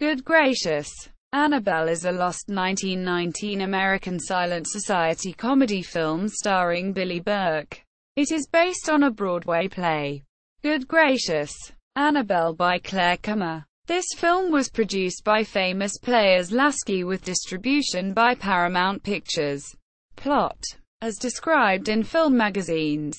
Good gracious. Annabelle is a lost 1919 American Silent Society comedy film starring Billie Burke. It is based on a Broadway play, Good Gracious, Annabelle by Clare Kummer. This film was produced by Famous Players-Lasky with distribution by Paramount Pictures. Plot, as described in film magazines.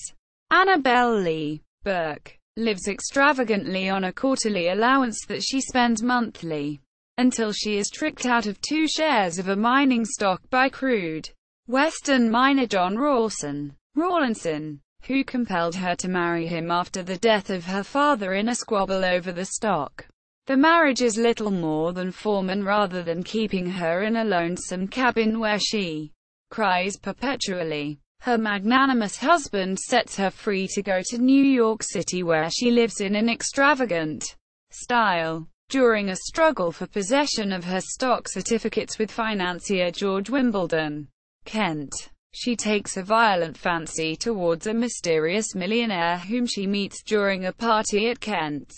Annabelle Lee Burke lives extravagantly on a quarterly allowance that she spends monthly, until she is tricked out of 2 shares of a mining stock by crude Western miner John Rawlinson, who compelled her to marry him after the death of her father in a squabble over the stock. The marriage is little more than form, and rather than keeping her in a lonesome cabin where she cries perpetually, her magnanimous husband sets her free to go to New York City, where she lives in an extravagant style. During a struggle for possession of her stock certificates with financier George Wimbledon, Kent, she takes a violent fancy towards a mysterious millionaire whom she meets during a party at Kent's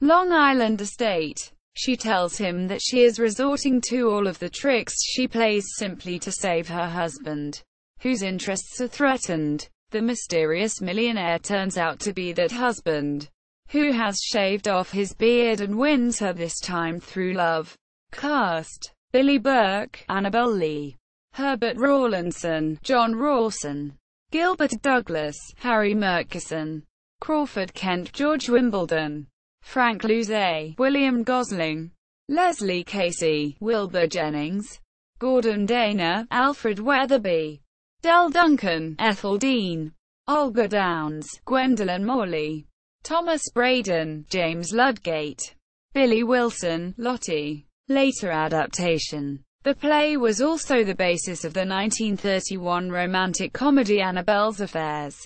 Long Island estate. She tells him that she is resorting to all of the tricks she plays simply to save her husband, whose interests are threatened. The mysterious millionaire turns out to be that husband, who has shaved off his beard and wins her this time through love. Cast: Billie Burke, Annabelle Lee, Herbert Rawlinson, John Rawson, Gilbert Douglas, Harry Murkison, Crawford Kent, George Wimbledon, Frank Luce, William Gosling, Leslie Casey, Wilbur Jennings, Gordon Dana, Alfred Weatherby, Del Duncan, Ethel Dean, Olga Downs, Gwendolyn Morley, Thomas Braden, James Ludgate, Billy Wilson, Lottie. Later adaptation. The play was also the basis of the 1931 romantic comedy Annabelle's Affairs.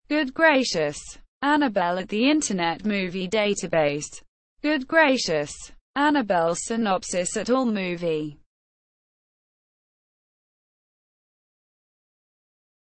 Good gracious. Annabelle at the Internet Movie Database. Good gracious. Annabelle synopsis at AllMovie.